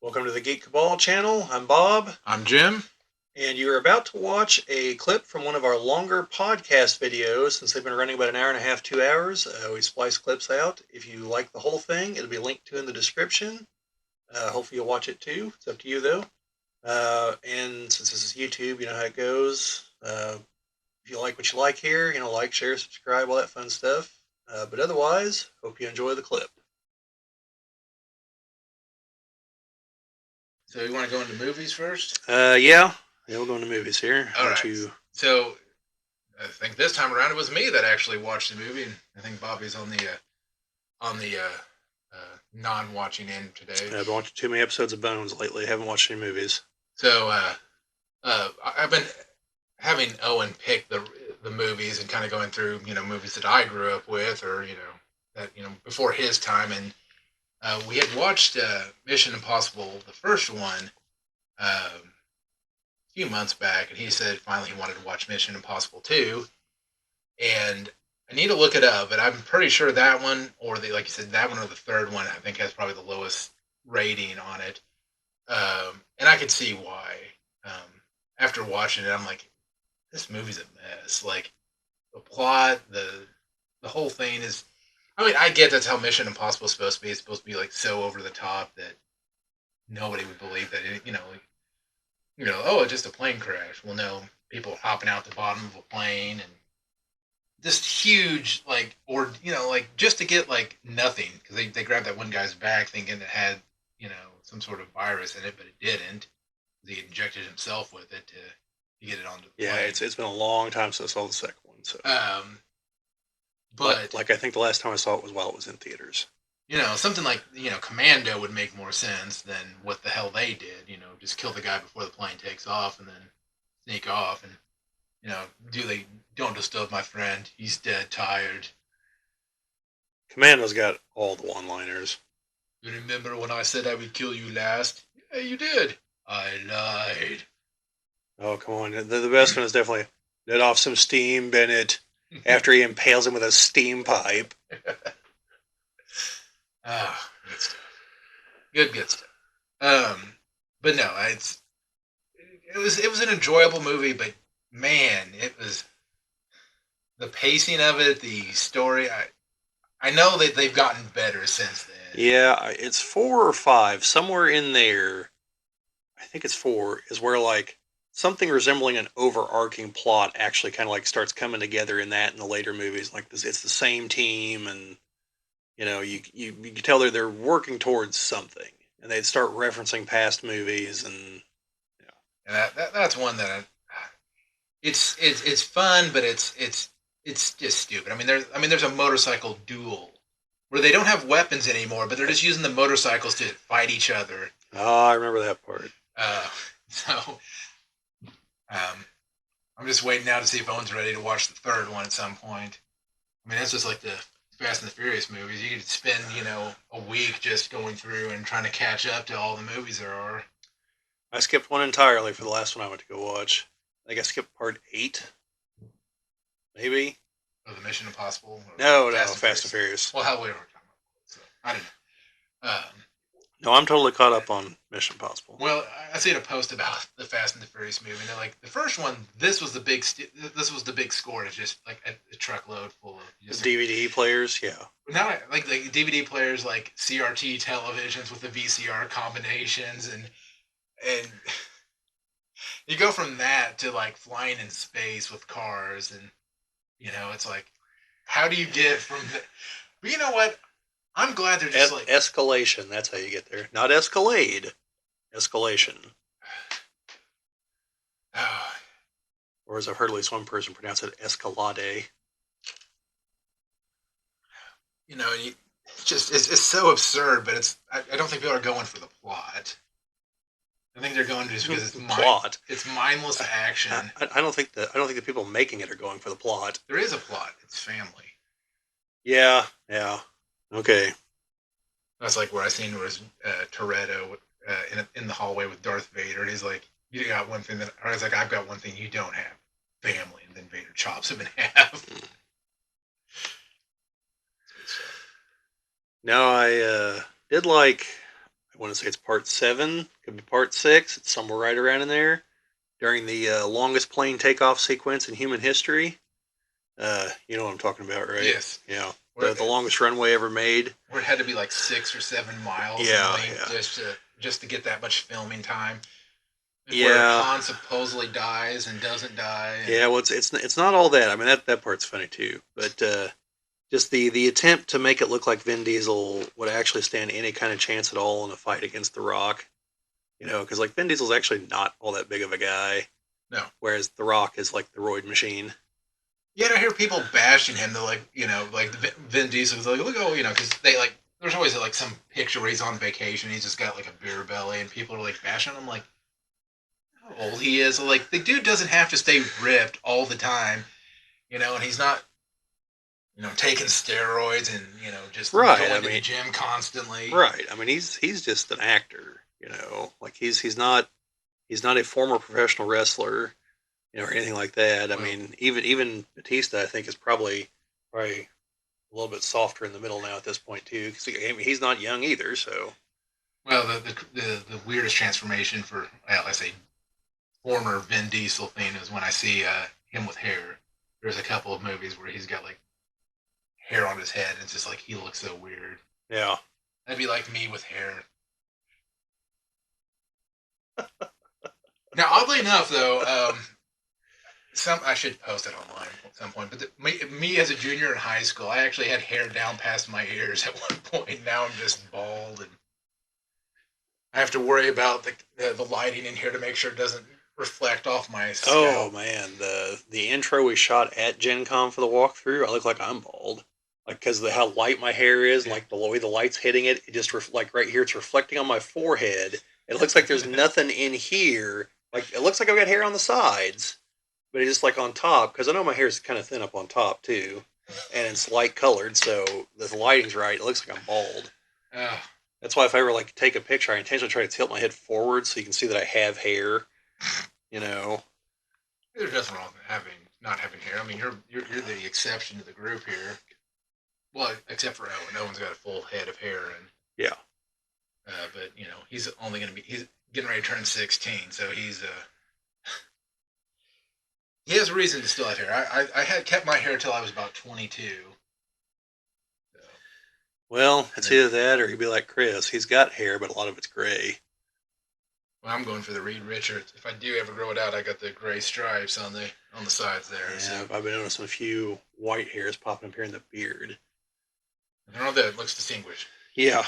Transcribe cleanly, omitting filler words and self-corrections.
Welcome to the Geek Cabal channel. I'm Bob, I'm Jim. and you are about to watch a clip from one of our longer podcast videos since they've been running about an hour and a half, 2 hours. We splice clips out. If you like the whole thing, it'll be linked to in the description. Hopefully, you'll watch it too. It's up to you, though. And since this is YouTube, you know how it goes. If you like what you like here, like, share, subscribe, all that fun stuff. But otherwise, hope you enjoy the clip. So you want to go into movies first? Yeah, we'll go into movies here. All Why don't right. you? So I think this time around it was me that actually watched the movie, and I think Bobby's on the non-watching end today. I've been watching too many episodes of Bones lately. I haven't watched any movies. So I've been having Owen pick the movies and kind of going through movies that I grew up with, or that before his time, and we had watched Mission Impossible, the first one. A few months back, and he said finally he wanted to watch Mission Impossible 2. And I need to look it up, but I'm pretty sure that one, or like you said, that one or the third one, I think has probably the lowest rating on it. And I could see why. After watching it, I'm like, this movie's a mess. Like the plot, the whole thing is. I mean, I get that's how Mission Impossible is supposed to be. It's supposed to be like so over the top that nobody would believe that oh, it's just a plane crash. Well, no, people hopping out the bottom of a plane and just huge, like, or, like just to get like nothing because they grabbed that one guy's back thinking it had, some sort of virus in it, but it didn't. He injected himself with it to get it onto the Yeah, plane. it's been a long time since I saw the second one. So, But like I think the last time I saw it was while it was in theaters. something like Commando would make more sense than what the hell they did. Just kill the guy before the plane takes off and then sneak off and do they don't disturb my friend. He's dead, tired. Commando's got all the one-liners. You remember when I said I would kill you last? Yeah, you did. I lied. Oh, come on! The best one is definitely let off some steam, Bennett. After he impales him with a steam pipe. Good stuff. Good stuff. Um, but no, it was an enjoyable movie, but man, it was the pacing of it, the story. I know that they've gotten better since then. Yeah, it's 4 or 5, somewhere in there. I think it's 4. Is where like something resembling an overarching plot actually kind of like starts coming together in that in the later movies. Like this, it's the same team, and you can tell they're working towards something, and they'd start referencing past movies, and And that's one that it's fun, but it's just stupid. There's a motorcycle duel where they don't have weapons anymore, but they're just using the motorcycles to fight each other. oh, I remember that part. Uh, so I'm just waiting now to see if Owen's ready to watch the third one at some point. That's just like the Fast and the Furious movies. You could spend a week just going through and trying to catch up to all the movies there are. I skipped one entirely for the last one I went to go watch. I think I skipped part 8, maybe. Or the Mission Impossible. Or No, Fast And and Furious. Well, how we were talking about. So I don't know. No, I'm totally caught up on Mission Impossible. Well, I seen a post about the Fast and the Furious movie. And they're like, the first one, this was the big score. It's just like a truckload full of just DVD players, yeah. now like DVD players, like CRT televisions with the VCR combinations, and you go from that to like flying in space with cars, and it's like, how do you get from the? But you know what? I'm glad they're just like Escalation. That's how you get there. Not Escalade. Escalation. Or as I've heard at least one person pronounce it, Escalade. it's so absurd, but I don't think people are going for the plot. I think they're going just because it's plot. It's mindless action. I don't think the people making it are going for the plot. There is a plot. It's family. Yeah. Okay. That's like where I seen where Toretto in the hallway with Darth Vader, and he's like, "You got one thing that," or he's like, "I've got one thing you don't have, family," and then Vader chops him in half. No, I did like. want to say it's part 7, could be part 6. It's somewhere right around in there. During the longest plane takeoff sequence in human history. You know what I'm talking about, right? Yes. Yeah. Where The longest runway ever made. Where it had to be like 6 or 7 miles in Yeah, length yeah. just to get that much filming time. Where Yeah. Han supposedly dies and doesn't die. And Yeah, well, it's not all that. I mean, that part's funny too, but just the attempt to make it look like Vin Diesel would actually stand any kind of chance at all in a fight against The Rock. You know, because like Vin Diesel's actually not all that big of a guy, no. whereas The Rock is like the roid machine. Yet I hear people bashing him. They're like, like Vin Diesel was like, look, because they like. There's always like some picture where he's on vacation. He's just got like a beer belly, and people are like bashing him. Like, how old he is? Like, the dude doesn't have to stay ripped all the time, and he's not, taking steroids and just Right. going I to the mean, gym constantly. right. I mean, he's just an actor. You know, like he's not a former professional wrestler, you know, or anything like that. I Well, mean, even Batista, I think, is probably a little bit softer in the middle now at this point too, because I mean, he's not young either. So well, the weirdest transformation for, well, I say former Vin Diesel thing is when I see him with hair. There's a couple of movies where he's got like hair on his head, and it's just like he looks so weird. yeah, That'd be like me with hair. Now, oddly enough, though, some I should post it online at some point. But me as a junior in high school, I actually had hair down past my ears at one point. Now I'm just bald, and I have to worry about the lighting in here to make sure it doesn't reflect off my oh scalp. man, the intro we shot at Gen Con for the walkthrough, I look like I'm bald. Like because of how light my hair is, and Yeah. like the way the light's hitting it, it just like right here, it's reflecting on my forehead. It looks like there's nothing in here. Like it looks like I've got hair on the sides, but it's just like on top because I know my hair is kind of thin up on top too, and it's light colored, so the lighting's right. It looks like I'm bald. Uh, That's why if I ever like take a picture, I intentionally try to tilt my head forward so you can see that I have hair. You know. there's nothing wrong with not having hair. I mean, you're the exception to the group here. Well, except for Owen. Owen's got a full head of hair, and Yeah. but he's getting ready to turn 16, so he has a reason to still have hair. I had kept my hair till I was about 22. So, Well, it's then, either that or he'd be like Chris. He's got hair, but a lot of it's gray. well, I'm going for the Reed Richards. If I do ever grow it out, I got the gray stripes on the sides there. Yeah, So I've been noticing a few white hairs popping up here in the beard. I don't know that it looks distinguished. Yeah.